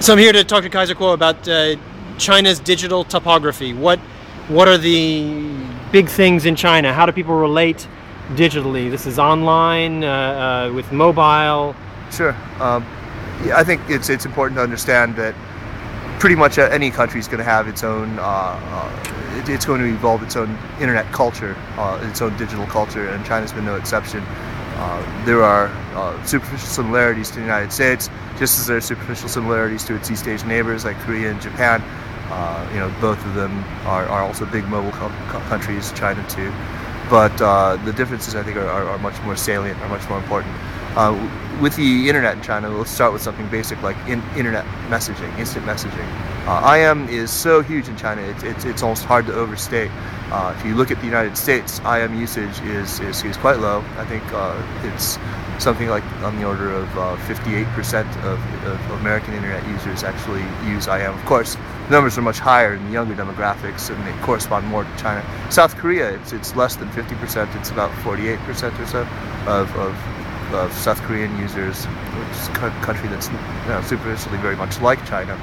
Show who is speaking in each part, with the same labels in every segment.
Speaker 1: So I'm here to talk to Kaiser Kuo about China's digital topography. What are the big things in China? How do people relate digitally? This is online, with mobile.
Speaker 2: Sure. Yeah, I think it's important to understand that pretty much any country is going to have its own. It's going to evolve its own internet culture, its own digital culture, and China's been no exception. There are superficial similarities to the United States, just as there are superficial similarities to its East Asian neighbors like Korea and Japan. Both of them are also big mobile countries, China too. But the differences, I think, are much more salient, are much more important. With the internet in China, let's start with something basic like internet messaging, instant messaging. IM is so huge in China, it's almost hard to overstate. If you look at the United States, IM usage is quite low. I think it's something like on the order of 58% of American internet users actually use IM. Of course, the numbers are much higher in the younger demographics, and they correspond more to China. South Korea, it's less than 50%. It's about 48% or so of South Korean users, which is a country that's superficially very much like China,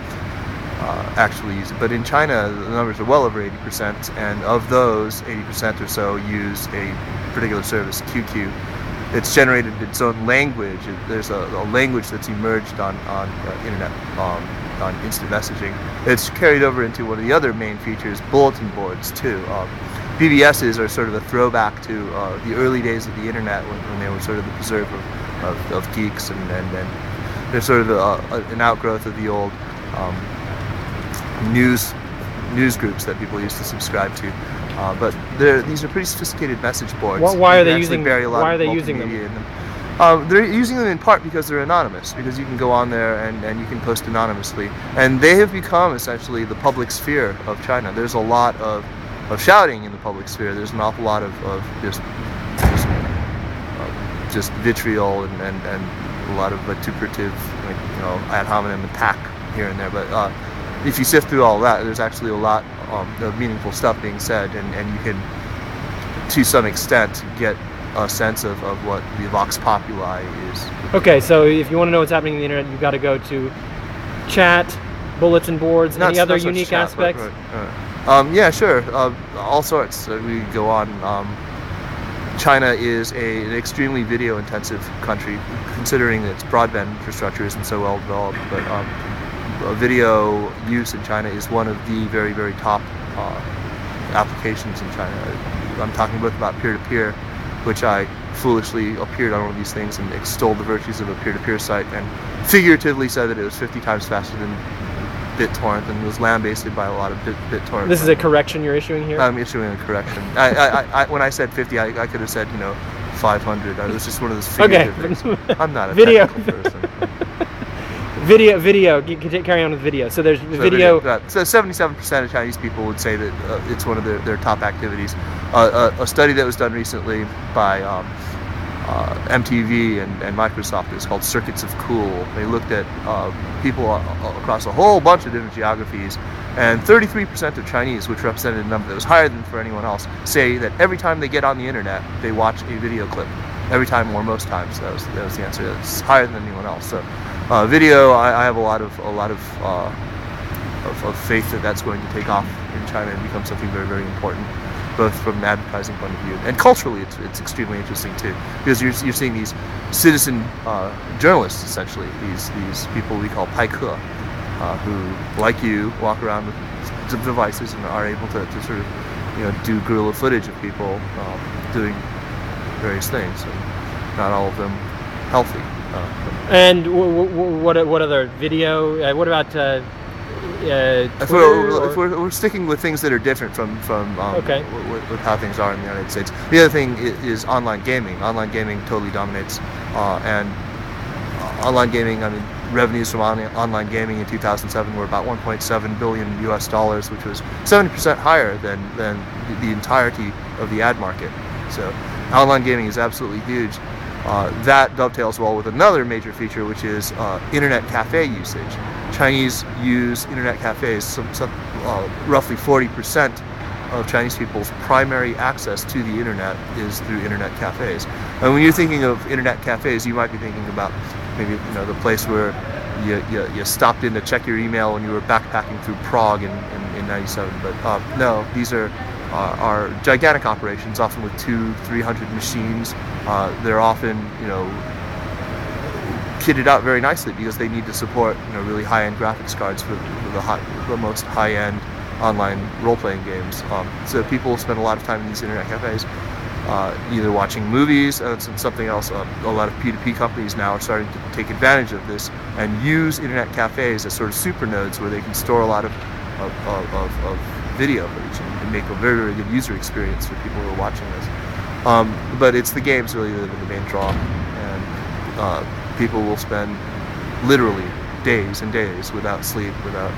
Speaker 2: actually use it. But in China, the numbers are well over 80%, and of those, 80% or so use a particular service, QQ. It's generated its own language. There's a language that's emerged on internet, on instant messaging. It's carried over into one of the other main features, bulletin boards too. BBSs are sort of a throwback to the early days of the internet when they were sort of the preserve of geeks, and they're sort of an outgrowth of the old news groups that people used to subscribe to. But these are pretty sophisticated message boards.
Speaker 1: Why are they using them?
Speaker 2: In them. They're using them in part because they're anonymous, because you can go on there and you can post anonymously. And they have become essentially the public sphere of China. There's a lot of shouting in the public sphere. There's an awful lot of just vitriol and a lot of vituperative, ad hominem attack here and there. But if you sift through all that, there's actually a lot of meaningful stuff being said, and you can, to some extent, get a sense of what the vox populi is.
Speaker 1: Okay, so if you want to know what's happening on the internet, you've got to go to chat, bulletin boards, any other unique aspects?
Speaker 2: Right. Yeah, sure. All sorts. We go on. China is an extremely video-intensive country, considering its broadband infrastructure isn't so well developed. But video use in China is one of the very, very top applications in China. I'm talking both about peer-to-peer, which I foolishly appeared on one of these things and extolled the virtues of a peer-to-peer site, and figuratively said that it was 50 times faster than BitTorrent, and was lambasted by a lot of BitTorrent.
Speaker 1: This is a correction you're issuing here?
Speaker 2: I'm issuing a correction. When I said 50, I could have said 500. It was just one of those figurative things. I'm not a technical person.
Speaker 1: Video. You can carry on with video. So there's video.
Speaker 2: So 77% of Chinese people would say that it's one of their top activities. A study that was done recently by MTV and Microsoft is called Circuits of Cool. They looked at people across a whole bunch of different geographies, and 33% of Chinese, which represented a number that was higher than for anyone else, say that every time they get on the internet, they watch a video clip. Every time, or most times. That was the answer. That's higher than anyone else. So, video, I have a lot of faith that that's going to take off in China and become something very, very important, both from an advertising point of view and culturally. It's extremely interesting too, because you're seeing these citizen journalists, essentially these people we call pai ke, who, like you, walk around with devices and are able to sort of do guerrilla footage of people doing various things, and not all of them healthy.
Speaker 1: And what other video? What about
Speaker 2: if we're sticking with things that are different from with how things are in the United States. The other thing is online gaming. Online gaming totally dominates, and online gaming. I mean, revenues from online gaming in 2007 were about 1.7 billion US dollars, which was 70% higher than the entirety of the ad market. So online gaming is absolutely huge. That dovetails well with another major feature, which is internet cafe usage. Chinese use internet cafes. Roughly 40% of Chinese people's primary access to the internet is through internet cafes. And when you're thinking of internet cafes, you might be thinking about maybe the place where you stopped in to check your email when you were backpacking through Prague in '97. But no, these are gigantic operations, often with 200-300 machines. They're often, kitted out very nicely because they need to support, really high-end graphics cards for the most high-end online role-playing games. So people spend a lot of time in these internet cafes, either watching movies. That's something else. A lot of P2P companies now are starting to take advantage of this and use internet cafes as sort of super nodes where they can store a lot of video footage and make a very, very good user experience for people who are watching this. But it's the games really that are the main draw, and people will spend literally days and days without sleep, without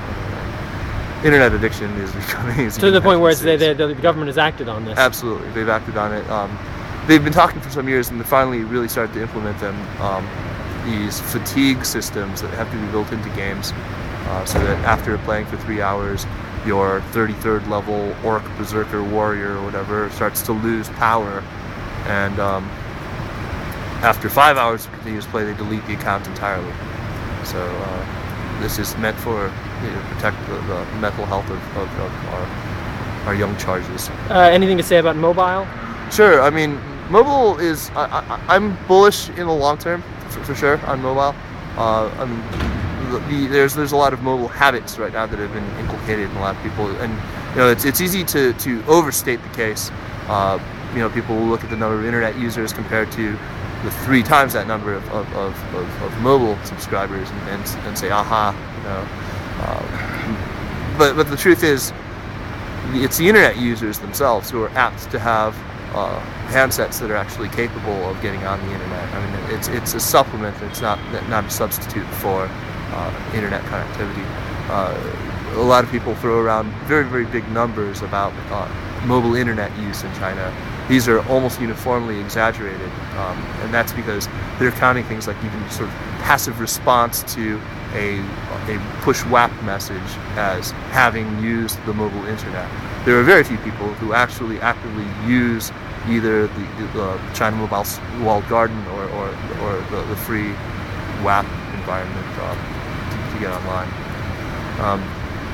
Speaker 2: internet addiction is becoming
Speaker 1: to the point where the government has acted on this.
Speaker 2: Absolutely, they've acted on it. They've been talking for some years, and they finally really started to implement them. These fatigue systems that have to be built into games, so that after playing for 3 hours, your 33rd level orc, berserker, warrior, or whatever starts to lose power, and after 5 hours of continuous play, they delete the account entirely. So this is meant for protect the mental health of our young charges.
Speaker 1: Anything to say about mobile?
Speaker 2: Sure. I mean, mobile is. I'm bullish in the long term, for sure, on mobile. There's a lot of mobile habits right now that have been inculcated in a lot of people, and it's easy to overstate the case. People will look at the number of internet users compared to the 3 times that number of mobile subscribers and say, aha, but the truth is, it's the internet users themselves who are apt to have handsets that are actually capable of getting on the internet. I mean, it's a supplement. It's not a substitute for internet connectivity. A lot of people throw around very, very big numbers about mobile internet use in China. These are almost uniformly exaggerated, and that's because they're counting things like even sort of passive response to a push WAP message as having used the mobile internet. There are very few people who actually actively use either the China Mobile Walled Garden or the free WAP environment to get online.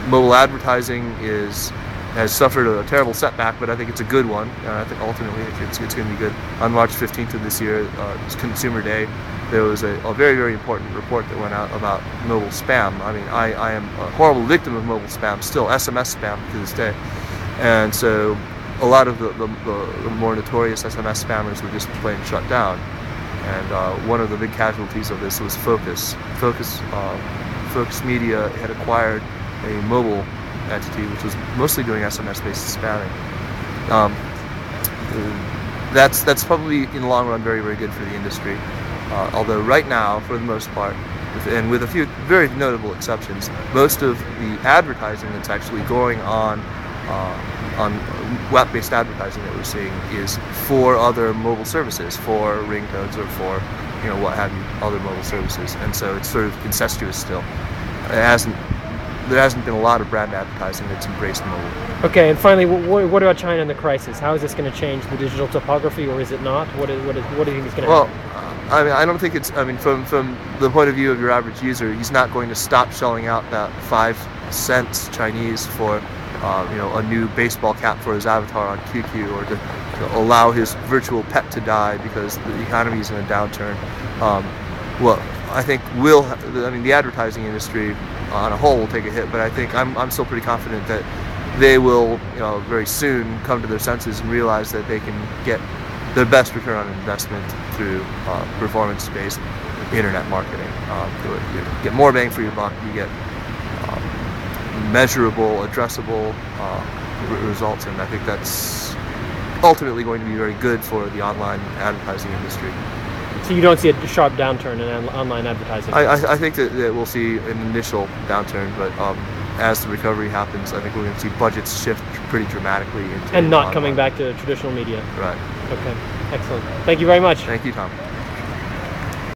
Speaker 2: Mobile advertising has suffered a terrible setback, but I think it's a good one. I think ultimately it's going to be good. On March 15th of this year, it's Consumer Day, there was a very, very important report that went out about mobile spam. I mean, I am a horrible victim of mobile spam, still SMS spam to this day. And so a lot of the more notorious SMS spammers were just plain shut down. And one of the big casualties of this was Focus. Focus Media had acquired a mobile entity which was mostly doing SMS-based spamming. That's probably in the long run very, very good for the industry. Although right now, for the most part, and with a few very notable exceptions, most of the advertising that's actually going on web-based advertising that we're seeing is for other mobile services, for ringtones or for what have you, other mobile services, and so it's sort of incestuous still. There hasn't been a lot of brand advertising that's embraced mobile. Okay, and finally, what about China and the crisis? How is this going to change the digital topography, or is it not? What do you think is going to happen? I mean, I don't think it's. I mean, from the point of view of your average user, he's not going to stop shelling out that 5 cents Chinese for a new baseball cap for his avatar on QQ, or to allow his virtual pet to die because the economy is in a downturn. Well, I think the advertising industry on a whole will take a hit, but I think I'm still pretty confident that they will very soon come to their senses and realize that they can get their best return on investment through performance-based internet marketing. You get more bang for your buck. You get measurable, addressable results, and I think that's ultimately going to be very good for the online advertising industry.
Speaker 1: So you don't see a sharp downturn in online advertising?
Speaker 2: I think that we'll see an initial downturn, but as the recovery happens, I think we're going to see budgets shift pretty dramatically into
Speaker 1: and not online. Coming back to traditional media.
Speaker 2: Right.
Speaker 1: Okay, excellent. Thank you very much.
Speaker 2: Thank you, Tom.